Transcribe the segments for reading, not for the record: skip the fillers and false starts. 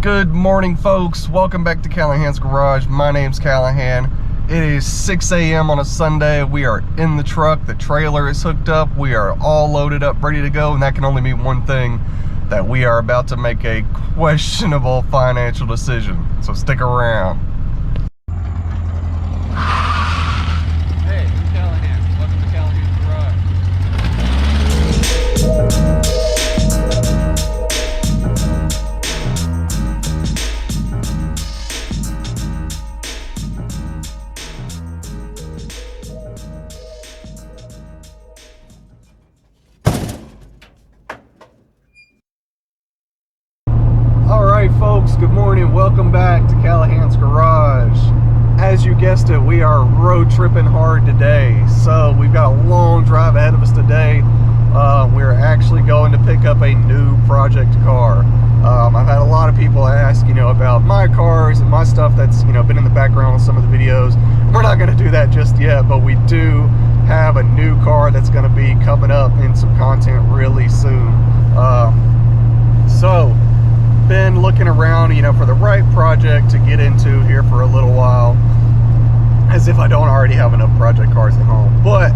Good morning, folks. Welcome back to Callahan's Garage. My name's Callahan. It is 6 a.m. on a Sunday. We are in the truck. The trailer is hooked up. We are all loaded up, ready to go. And that can only mean one thing, that we are about to make a questionable financial decision. So stick around. Hey, I'm Callahan. Welcome to Callahan's Garage. Alright, folks, good morning. Welcome back to Callahan's Garage. As you guessed it, we are road tripping hard today. So we've got a long drive ahead of us today. We're actually going to pick up a new project car. I've had a lot of people ask, about my cars and my stuff that's, been in the background on some of the videos. We're not going to do that just yet, but we do have a new car that's going to be coming up in some content really soon. Been looking around, for the right project to get into here for a little while, as if I don't already have enough project cars at home. But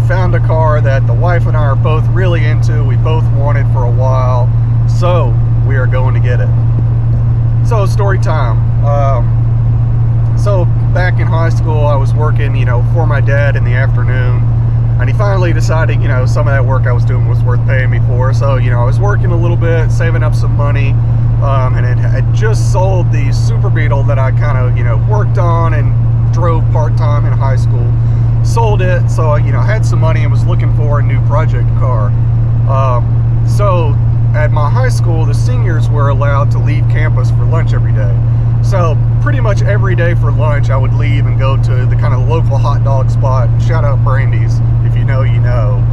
found a car that the wife and I are both really into. We both wanted for a while, so we are going to get it. So story time. So back in high school, I was working, for my dad in the afternoon, and he finally decided, some of that work I was doing was worth paying me for. So, I was working a little bit, saving up some money. And it had just sold the Super Beetle that I kind of, worked on and drove part-time in high school. Sold it, so, I had some money and was looking for a new project car. So at my high school, the seniors were allowed to leave campus for lunch every day. So pretty much every day for lunch, I would leave and go to the kind of local hot dog spot. Shout out Brandy's, if you know, you know.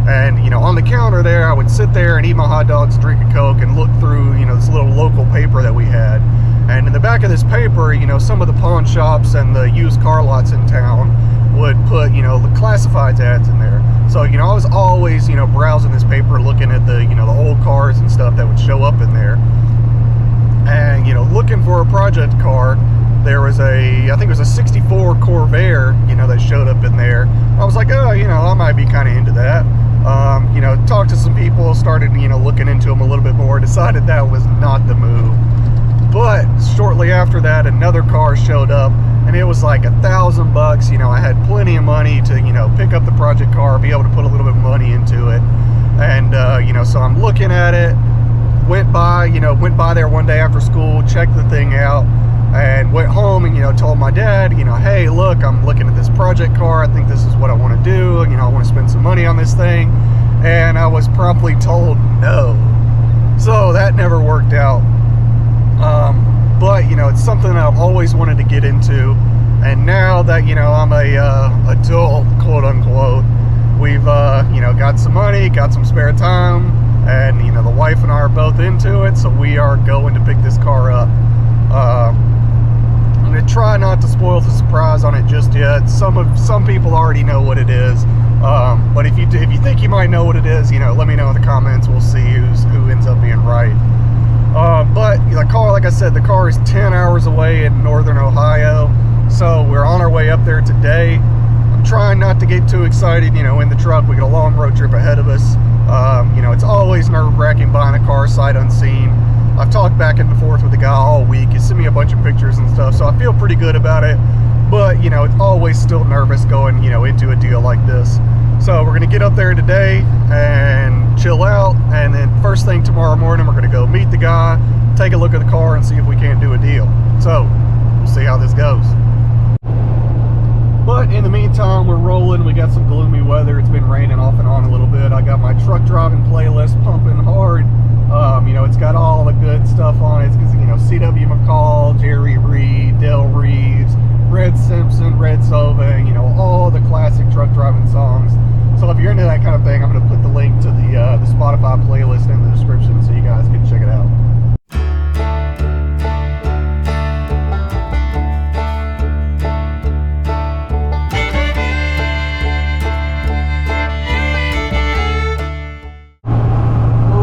And, on the counter there, I would sit there and eat my hot dogs, drink a Coke, and look through, this little local paper that we had. And in the back of this paper, some of the pawn shops and the used car lots in town would put, the classifieds ads in there. So, I was always, browsing this paper, looking at the, the old cars and stuff that would show up in there. And, looking for a project car. There was I think it was a 64 Corvair, that showed up in there. I was like, oh, I might be kind of into that. Talked to some people, started, looking into them a little bit more, decided that was not the move. But shortly after that, another car showed up, and it was like $1,000. I had plenty of money to, pick up the project car, be able to put a little bit of money into it. And, so I'm looking at it, went by there one day after school, checked the thing out, and went home and, told my dad, hey, look, I'm looking at this project car. I think this is what I want to do. I want to spend some money on this thing. And I was promptly told no. So that never worked out. But, it's something that I've always wanted to get into. And now that, I'm a adult, quote unquote, we've, got some money, got some spare time. And, the wife and I are both into it. So we are going to pick this car up. I'm going to try not to spoil the surprise on it just yet. Some people already know what it is. But if you think you might know what it is, let me know in the comments. We'll see who ends up being right. But the car, like I said, the car is 10 hours away in northern Ohio. So we're on our way up there today. I'm trying not to get too excited, in the truck. We got a long road trip ahead of us. It's always nerve-wracking buying a car sight unseen. I've talked back and forth with the guy all week. He sent me a bunch of pictures and stuff, so I feel pretty good about it. But, it's always still nervous going, into a deal like this. So we're going to get up there today and chill out. And then first thing tomorrow morning, we're going to go meet the guy, take a look at the car, and see if we can't do a deal. So we'll see how this goes. But in the meantime, we're rolling. We got some gloomy weather. It's been raining off and on a little bit. I got my truck driving playlist pumping hard. It's got all the good stuff on it. It's because, C.W. McCall, Jerry Reed, Dale Reeves, Red Simpson, Red Sova, all the classic truck driving songs. So if you're into that kind of thing, I'm going to put the link to the Spotify playlist in the description so you guys can check it out.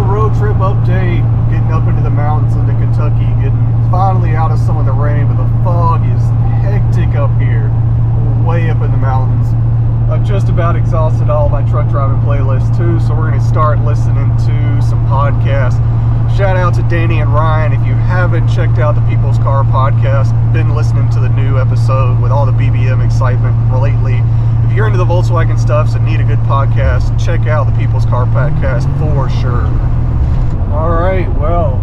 Road trip update, getting up into the mountains into Kentucky. rain, but the fog is hectic up here, way up in the mountains. I've just about exhausted all my truck driving playlists too, so we're going to start listening to some podcasts. Shout out to Danny and Ryan. If you haven't checked out the People's Car podcast, been listening to the new episode with all the BBM excitement lately. If you're into the Volkswagen stuff and need a good podcast, check out the People's Car podcast for sure. All right, well,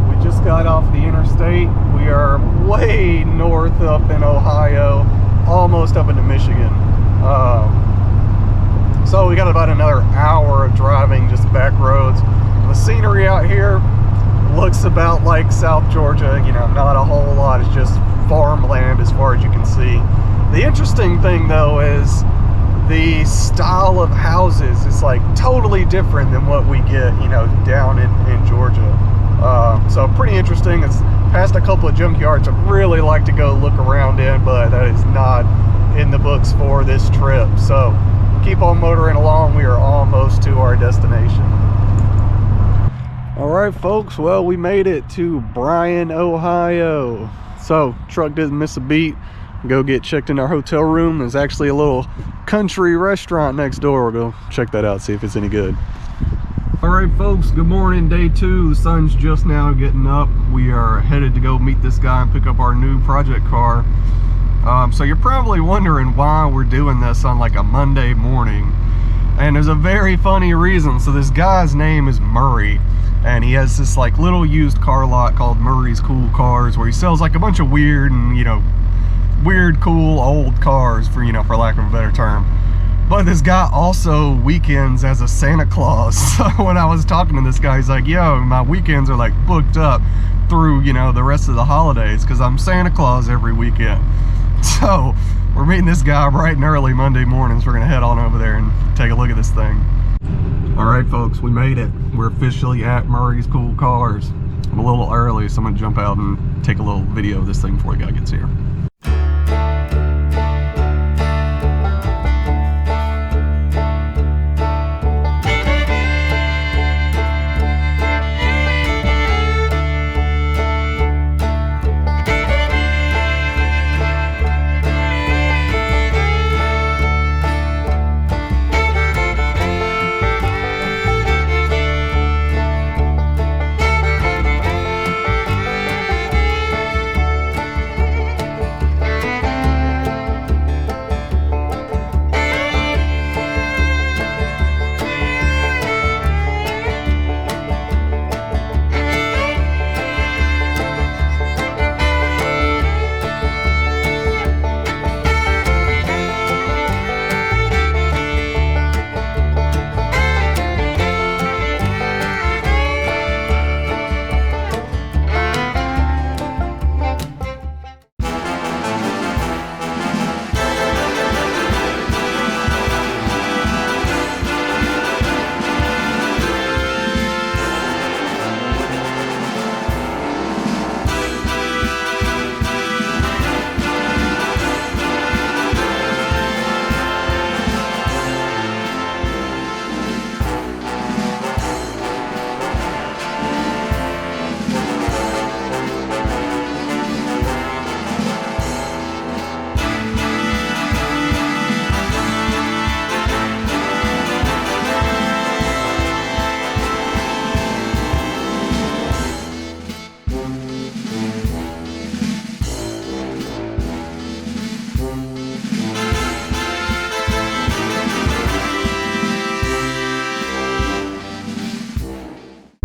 we just got off the interstate. We are way north up in Ohio, almost up into Michigan. So we got about another hour of driving, just back roads. The scenery out here looks about like South Georgia, you know, not a whole lot. It's just farmland as far as you can see. The interesting thing though is the style of houses is like totally different than what we get, you know, down in Georgia. So pretty interesting. It's past a couple of junkyards I'd really like to go look around in, but that is not in the books for this trip. So keep on motoring along. We are almost to our destination. All right, folks. Well, we made it to Bryan, Ohio. So truck didn't miss a beat. Go get checked in our hotel room. There's actually a little country restaurant next door. We'll go check that out, see if it's any good. All right, folks, good morning, day 2. The sun's just now getting up. We are headed to go meet this guy and pick up our new project car. So you're probably wondering why we're doing this on like a Monday morning. And there's a very funny reason. So this guy's name is Murray, and he has this like little used car lot called Murray's Cool Cars, where he sells like a bunch of weird and, you know, weird, cool, old cars, for, you know, for lack of a better term. But this guy also weekends as a Santa Claus. So when I was talking to this guy, he's like, yo, my weekends are like booked up through, you know, the rest of the holidays, because I'm Santa Claus every weekend. So we're meeting this guy bright and early Monday mornings. We're gonna head on over there and take a look at this thing. All right, folks, we made it. We're officially at Murray's Cool Cars. I'm a little early, so I'm gonna jump out and take a little video of this thing before the guy gets here.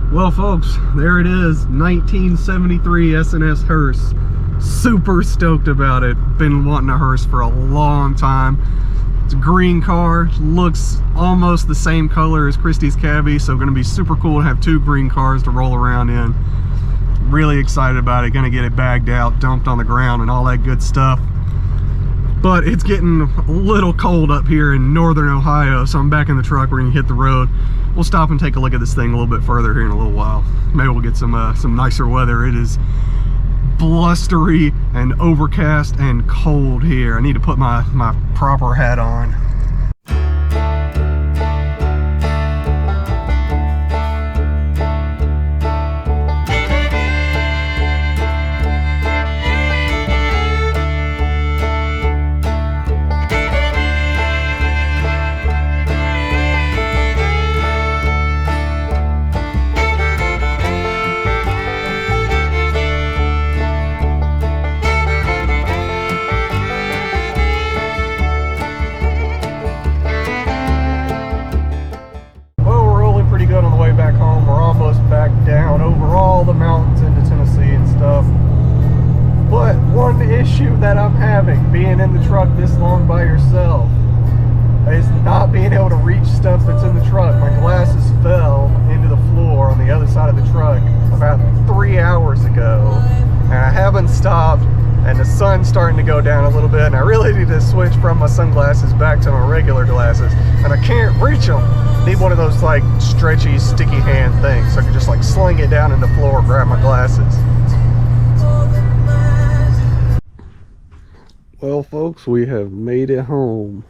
Well, folks, there it is, 1973 S&S Hearse. Super stoked about it. Been wanting a hearse for a long time. It's a green car, looks almost the same color as Christie's Cabby, so gonna be super cool to have 2 green cars to roll around in. Really excited about it. Gonna get it bagged out, dumped on the ground, and all that good stuff. But it's getting a little cold up here in northern Ohio, so I'm back in the truck. We're gonna hit the road. We'll stop and take a look at this thing a little bit further here in a little while. Maybe we'll get some nicer weather. It is blustery and overcast and cold here. I need to put my proper hat on. truck this long by yourself is not being able to reach stuff that's in the truck. My glasses fell into the floor on the other side of the truck about 3 hours ago, and I haven't stopped, and the sun's starting to go down a little bit, and I really need to switch from my sunglasses back to my regular glasses, and I can't reach them. Need one of those like stretchy, sticky hand things so I can just like sling it down in the floor, grab my glasses. Well, folks, we have made it home.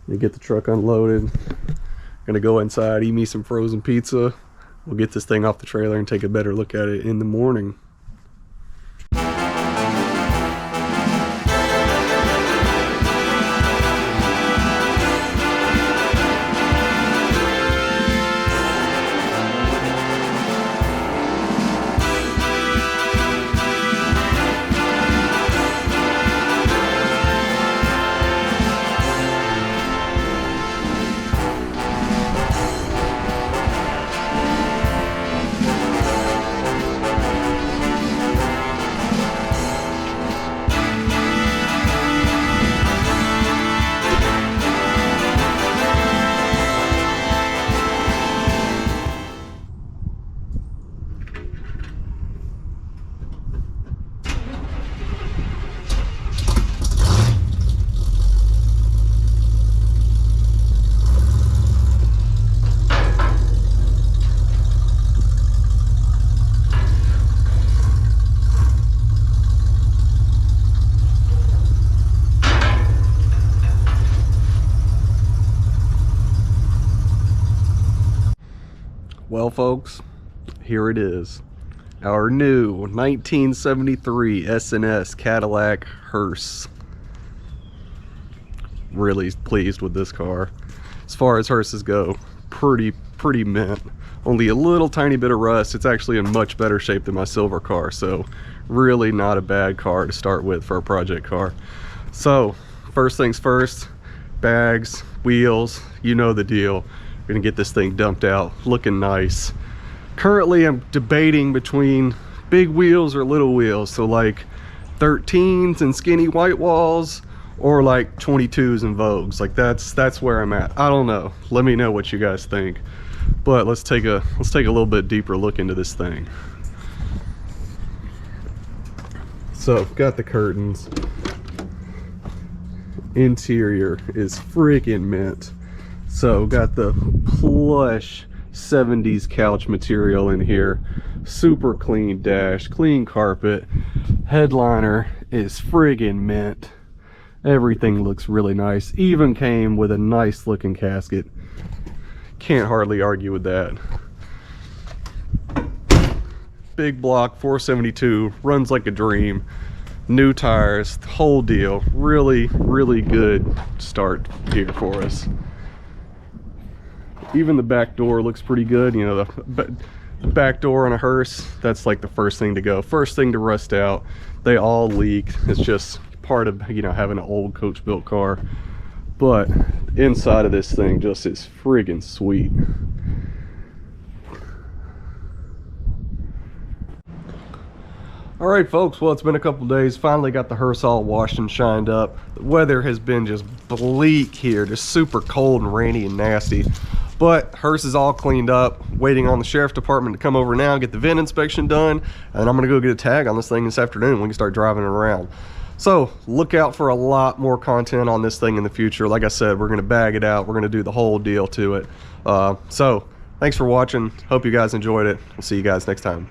Let me get the truck unloaded. Gonna go inside, eat me some frozen pizza. We'll get this thing off the trailer and take a better look at it in the morning. Well, folks, here it is. Our new 1973 S&S Cadillac Hearse. Really pleased with this car. As far as hearses go, pretty mint. Only a little tiny bit of rust. It's actually in much better shape than my silver car, so really not a bad car to start with for a project car. So, first things first, bags, wheels, you know the deal. We're gonna get this thing dumped out, looking nice. Currently, I'm debating between big wheels or little wheels, so like 13s and skinny white walls, or like 22s and Vogues. Like that's where I'm at. I don't know. Let me know what you guys think. But let's take a little bit deeper look into this thing. So, got the curtains. Interior is freaking mint. So, got the plush 70s couch material in here. Super clean dash, clean carpet. Headliner is friggin' mint. Everything looks really nice. Even came with a nice looking casket. Can't hardly argue with that. Big block 472, runs like a dream. New tires, the whole deal. Really good start here for us. Even the back door looks pretty good. You know, the back door on a hearse, that's like the first thing to go, first thing to rust out. They all leak. It's just part of, you know, having an old coach built car. But inside of this thing just is friggin' sweet. All right, folks, well, it's been a couple days. Finally got the hearse all washed and shined up. The weather has been just bleak here, just super cold and rainy and nasty. But hearse is all cleaned up, waiting on the sheriff department to come over now, get the VIN inspection done, and I'm gonna go get a tag on this thing this afternoon. We can start driving it around. So look out for a lot more content on this thing in the future. Like I said, we're gonna bag it out. We're gonna do the whole deal to it. So thanks for watching. Hope you guys enjoyed it. We'll see you guys next time.